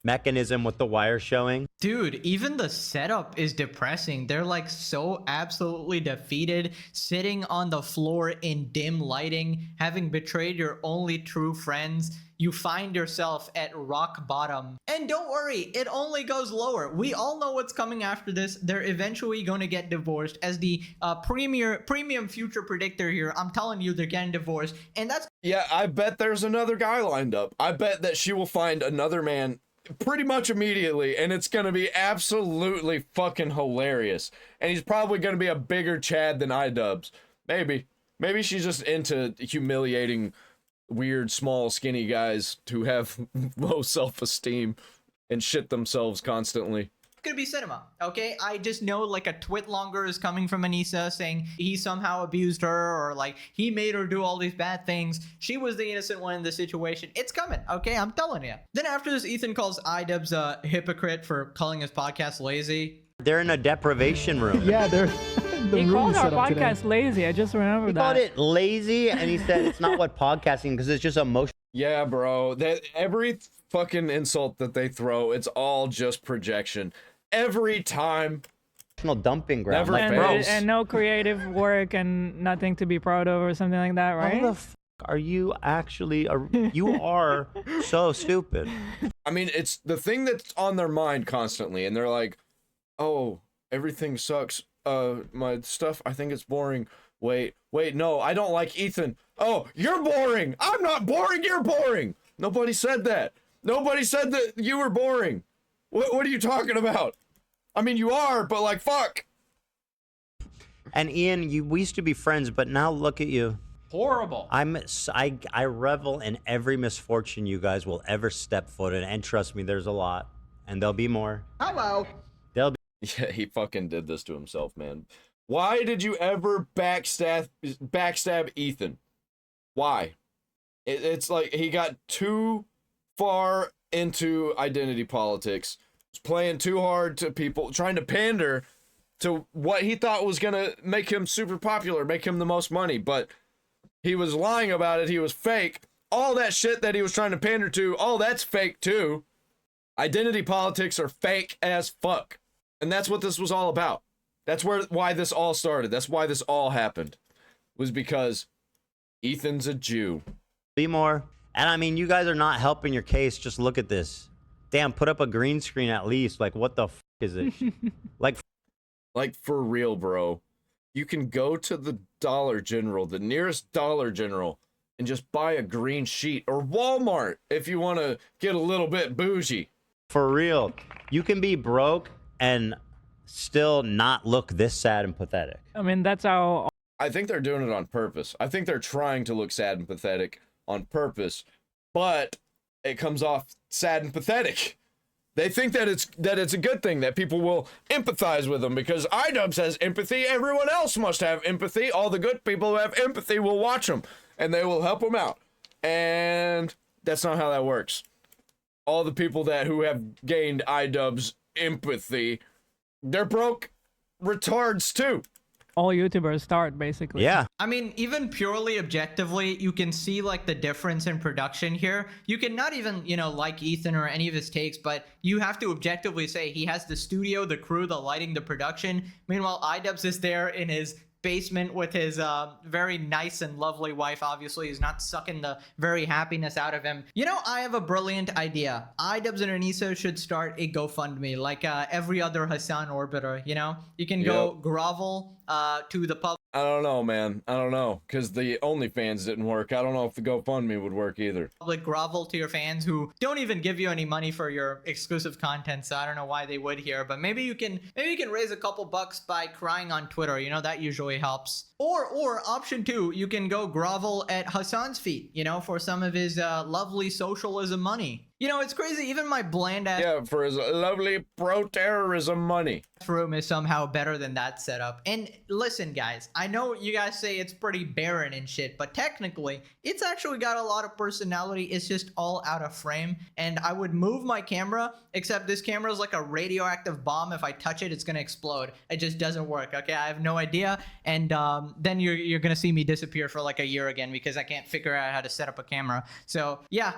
Mechanism with the wire showing. Dude, even the setup is depressing. They're like so absolutely defeated, sitting on the floor in dim lighting, having betrayed your only true friends. You find yourself at rock bottom. And don't worry, it only goes lower. We all know what's coming after this. They're eventually going to get divorced. As the premium future predictor here, I'm telling you they're getting divorced. And that's... Yeah, I bet there's another guy lined up. I bet that she will find another man pretty much immediately, and it's gonna be absolutely fucking hilarious. And he's probably gonna be a bigger Chad than iDubbbz. Maybe she's just into humiliating weird, small, skinny guys who have low self-esteem and shit themselves constantly. gonna be cinema, okay? I just know like a twit longer is coming from Anissa saying he somehow abused her or like he made her do all these bad things. She was the innocent one in the situation. It's coming, okay? I'm telling you. Then after this, Ethan calls iDubbbz a hypocrite for calling his podcast lazy. They're in a deprivation room. Yeah, they're. He called our podcast lazy. I just remembered He that. called it lazy, and he said it's not what podcasting, because it's just emotion. Yeah, bro. That every fucking insult that they throw, it's all just projection. Every time. Dumping ground. Never Like, fails. And no creative work and nothing to be proud of or something like that, right? How the f are you actually? You are so stupid. I mean, it's the thing that's on their mind constantly, and they're like, "Oh, everything sucks. My stuff. I think it's boring. Wait, no, I don't like Ethan. Oh, you're boring. I'm not boring. You're boring. Nobody said that. Nobody said that you were boring. What are you talking about? I mean, you are, but like, fuck." And Ian, we used to be friends, but now look at you. Horrible. I revel in every misfortune you guys will ever step foot in, and trust me, there's a lot, and there'll be more. Hello. There'll be. Yeah, he fucking did this to himself, man. Why did you ever backstab Ethan? Why? It's like he got too far into identity politics. Was playing too hard to people, trying to pander to what he thought was gonna make him super popular, make him the most money, but he was lying about it. He was fake. All that shit that he was trying to pander to, all that's fake too. Identity politics are fake as fuck. And that's what this was all about. That's why this all started. That's why this all happened. Was because Ethan's a Jew. Be more. And I mean, you guys are not helping your case. Just look at this. Damn, put up a green screen at least. Like, what the f is it? Like for real, bro. You can go to the Dollar General, the nearest Dollar General, and just buy a green sheet. Or Walmart, if you want to get a little bit bougie. for real. You can be broke and still not look this sad and pathetic. I mean, that's how. I think they're doing it on purpose. I think they're trying to look sad and pathetic on purpose, but it comes off sad and pathetic. They think that it's a good thing, that people will empathize with them because iDubbbz has empathy. Everyone else must have empathy. All the good people who have empathy will watch them and they will help them out. And that's not how that works. All the people who have gained iDubbbz empathy, they're broke retards too. all YouTubers start, basically. Yeah. I mean, even purely objectively, you can see like the difference in production here. You can not even, you know, like Ethan or any of his takes, but you have to objectively say he has the studio, the crew, the lighting, the production. Meanwhile, iDubbbz is there in his basement with his very nice and lovely wife. Obviously, he's not sucking the very happiness out of him. You know, I have a brilliant idea. iDubbbz and Anissa should start a GoFundMe like every other Hasan orbiter. You know, you can go grovel to the public. I don't know, man. I don't know, because the OnlyFans didn't work. I don't know if the GoFundMe would work either. Public grovel to your fans who don't even give you any money for your exclusive content, so I don't know why they would here, but maybe you can raise a couple bucks by crying on Twitter. You know, that usually helps. Or option 2, you can go grovel at Hasan's feet, you know, for some of his lovely socialism money. You know, it's crazy, even my bland ass For his lovely pro-terrorism money. room is somehow better than that setup. And listen, guys, I know you guys say it's pretty barren and shit, but technically, it's actually got a lot of personality. It's just all out of frame. And I would move my camera, except this camera is like a radioactive bomb. If I touch it, it's gonna explode. It just doesn't work, okay? I have no idea. And then you're gonna see me disappear for like a year again because I can't figure out how to set up a camera. So yeah,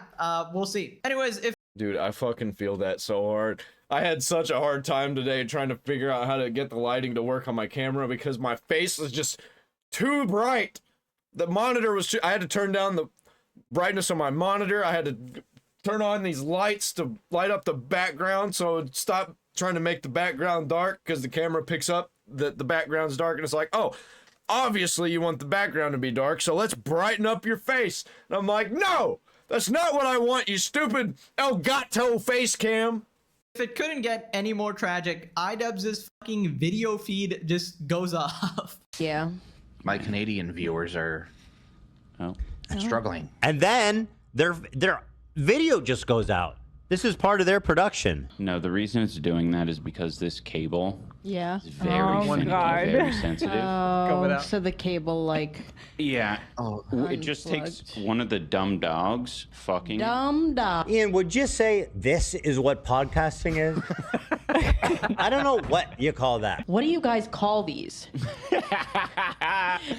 we'll see. Anyways, Dude, I fucking feel that so hard. I had such a hard time today trying to figure out how to get the lighting to work on my camera because my face is just too bright. The monitor was I had to turn down the brightness on my monitor. I had to turn on these lights to light up the background so it would stop trying to make the background dark because the camera picks up that the background's dark and it's like, oh, obviously you want the background to be dark, so let's brighten up your face. And I'm like, no! That's not what I want, you stupid Elgato face cam. If it couldn't get any more tragic, iDubbbz's fucking video feed just goes off. Yeah. My Canadian viewers are struggling. And then their video just goes out. This is part of their production. No, the reason it's doing that is because this cable Yeah. is very finicky, very sensitive. Oh, so the cable, like... Yeah. It just takes one of the dumb dogs fucking... Dumb dog. Ian, would you say this is what podcasting is? I don't know what you call that. What do you guys call these?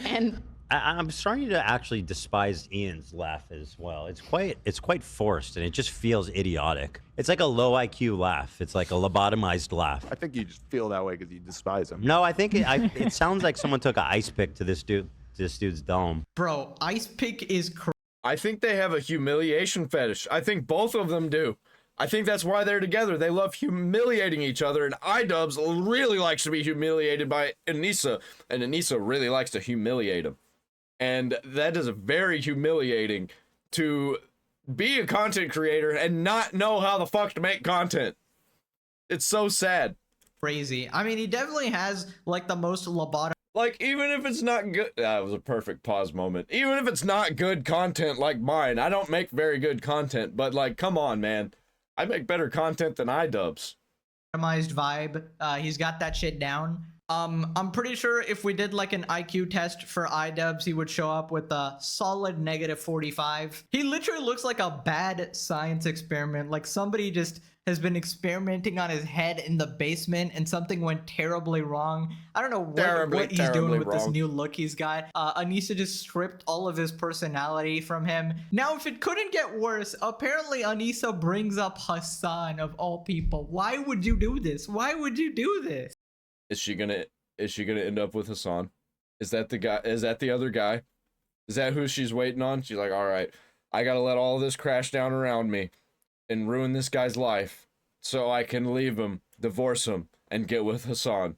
And... I'm starting to actually despise Ian's laugh as well. It's quite forced, and it just feels idiotic. It's like a low IQ laugh. It's like a lobotomized laugh. I think you just feel that way because you despise him. No, I think it sounds like someone took an ice pick to this dude's dome. Bro, ice pick is I think they have a humiliation fetish. I think both of them do. I think that's why they're together. They love humiliating each other, and iDubbbz really likes to be humiliated by Anissa, and Anissa really likes to humiliate him. And that is very humiliating to be a content creator and not know how the fuck to make content. It's so sad. crazy. I mean, he definitely has like the most lobotomy. Like, even if it's not good, that was a perfect pause moment. Even if it's not good content like mine, I don't make very good content, but like, come on, man. I make better content than iDubbbz. Vibe. He's got that shit down. I'm pretty sure if we did like an IQ test for iDubbbz, he would show up with a solid -45. He literally looks like a bad science experiment. Like somebody just has been experimenting on his head in the basement and something went terribly wrong. I don't know what he's doing with this new look he's got. Anissa just stripped all of his personality from him. Now, if it couldn't get worse, apparently Anissa brings up Hasan of all people. Why would you do this? Why would you do this? Is she gonna end up with Hasan? Is that the guy? Is that the other guy? Is that who she's waiting on? She's like, all right, I gotta let all this crash down around me and ruin this guy's life so I can leave him, divorce him, and get with Hasan.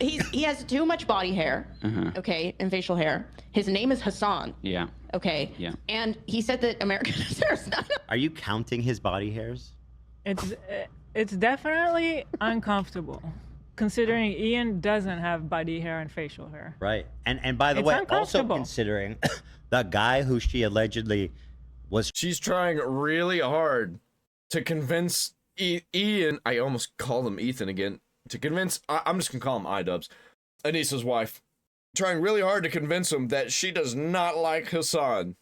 He has too much body hair, okay, and facial hair. His name is Hasan. Yeah. Okay. Yeah. And he said that American deserves none. Are you counting his body hairs? It's definitely uncomfortable, considering Ian doesn't have body hair and facial hair. Right. And by the way, also considering the guy who she allegedly was... She's trying really hard to convince Ian, I almost called him Ethan again, to convince, I'm just gonna call him iDubbbz, Anissa's wife, trying really hard to convince him that she does not like Hasan.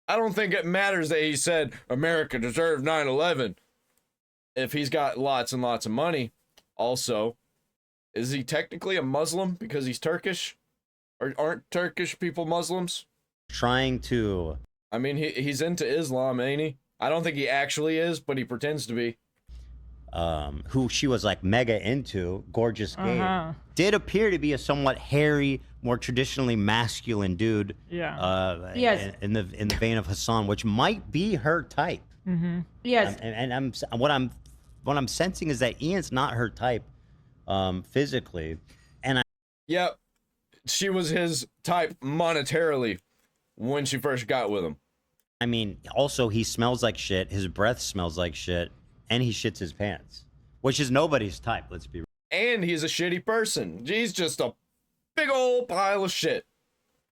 I don't think it matters that he said America deserved 9/11. If he's got lots and lots of money, also, Is he technically a Muslim because he's Turkish? Or aren't Turkish people Muslims? Trying to... I mean, he's into Islam, ain't he? I don't think he actually is, but he pretends to be. Who she was like mega into, Gorgeous Gabe, did appear to be a somewhat hairy, more traditionally masculine dude. Yeah. Yes. In the vein of Hasan, which might be her type. Yes. And what I'm sensing is that Ian's not her type, physically, and Yep, she was his type monetarily when she first got with him. I mean, also he smells like shit. His breath smells like shit. And he shits his pants, which is nobody's type, let's be real. And he's a shitty person. He's just a big old pile of shit.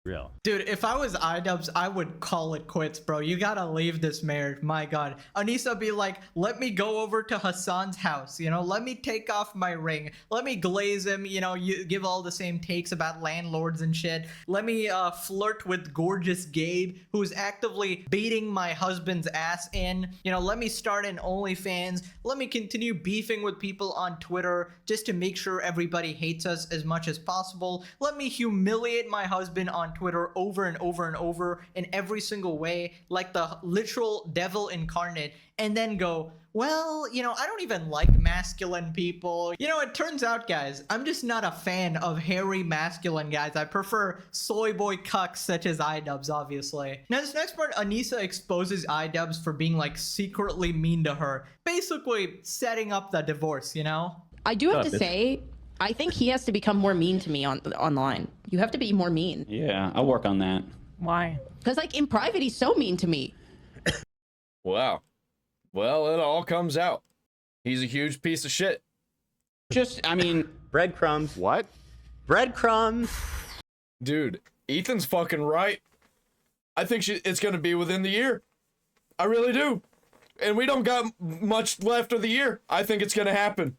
Real. Dude, if I was iDubbbz, I would call it quits, bro. You gotta leave this marriage. My God. Anissa be like, let me go over to Hasan's house. You know, let me take off my ring. Let me glaze him. You know, you give all the same takes about landlords and shit. Let me flirt with Gorgeous Gabe, who's actively beating my husband's ass in. You know, let me start an OnlyFans. Let me continue beefing with people on Twitter just to make sure everybody hates us as much as possible. Let me humiliate my husband on Twitter over and over and over in every single way, like the literal devil incarnate, and then go, well, you know, I don't even like masculine people. You know, it turns out, guys, I'm just not a fan of hairy masculine guys. I prefer soy boy cucks such as iDubbbz, obviously. Now, this next part, Anissa exposes iDubbbz for being, like, secretly mean to her, basically setting up the divorce, you know? I do have to say, I think he has to become more mean to me online. You have to be more mean. Yeah, I'll work on that. Why? Because, like, in private, he's so mean to me. Wow. Well, it all comes out. He's a huge piece of shit. Just, I mean... Breadcrumbs. What? Breadcrumbs. Dude, Ethan's fucking right. I think it's gonna be within the year. I really do. And we don't got much left of the year. I think it's gonna happen.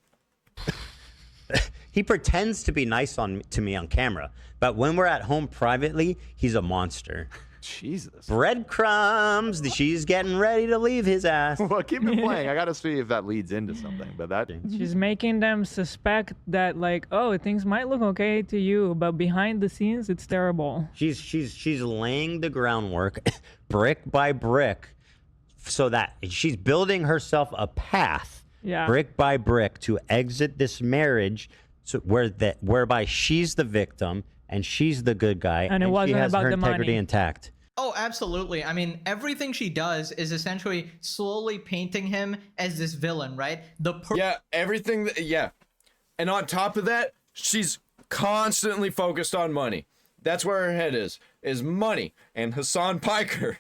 He pretends to be nice to me on camera, but when we're at home privately, he's a monster. Jesus. Breadcrumbs. She's getting ready to leave his ass. Well, keep it playing. I gotta see if that leads into something. But that She's making them suspect that, like, oh, things might look okay to you, but behind the scenes, it's terrible. She's laying the groundwork, brick by brick, so that she's building herself a path, brick by brick, to exit this marriage, so whereby she's the victim and she's the good guy, and she has her integrity money intact. Oh, absolutely. I mean, everything she does is essentially slowly painting him as this villain, right? Yeah, everything. Yeah. And on top of that, she's constantly focused on money. That's where her head is money. And Hasan Piker,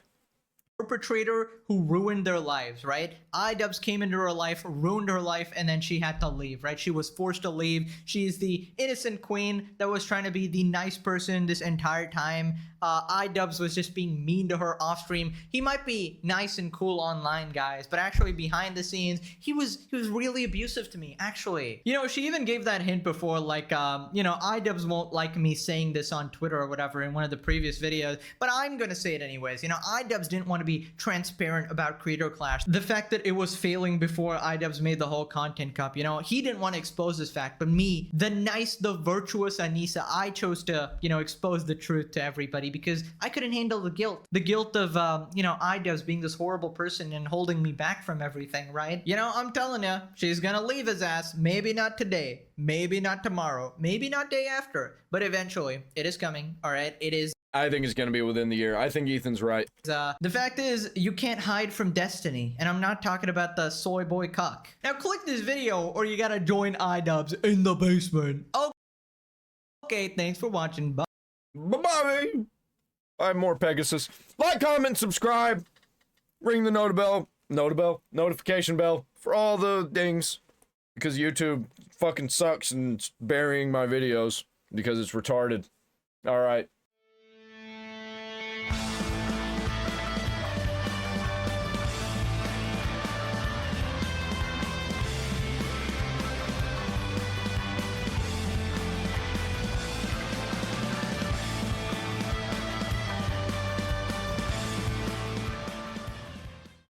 perpetrator who ruined their lives, right? iDubbbz came into her life, ruined her life, and then she had to leave, right? She was forced to leave. She's the innocent queen that was trying to be the nice person this entire time. iDubbbz was just being mean to her off stream. He might be nice and cool online, guys, but actually behind the scenes, he was really abusive to me, actually. You know, she even gave that hint before, like, you know, iDubbbz won't like me saying this on Twitter or whatever in one of the previous videos, but I'm gonna say it anyways. You know, iDubbbz didn't want to be transparent about Creator Clash. The fact that it was failing before iDubbbz made the whole content cup, you know, he didn't want to expose this fact, but me, the nice, the virtuous Anissa, I chose to, you know, expose the truth to everybody because I couldn't handle the guilt of, you know, iDubbbz being this horrible person and holding me back from everything, right? You know, I'm telling you, she's gonna leave his ass. Maybe not today, maybe not tomorrow, maybe not day after, but eventually it is coming. All right, it is. I think it's gonna be within the year. I think Ethan's right. The fact is, you can't hide from destiny, and I'm not talking about the soy boy cuck. Now click this video, or you gotta join iDubbbz in the basement. Okay, thanks for watching. Bye. Bye-bye. I'm MorePegasus. Like, comment, subscribe. Ring the notification bell for all the dings. Because YouTube fucking sucks and it's burying my videos because it's retarded. All right.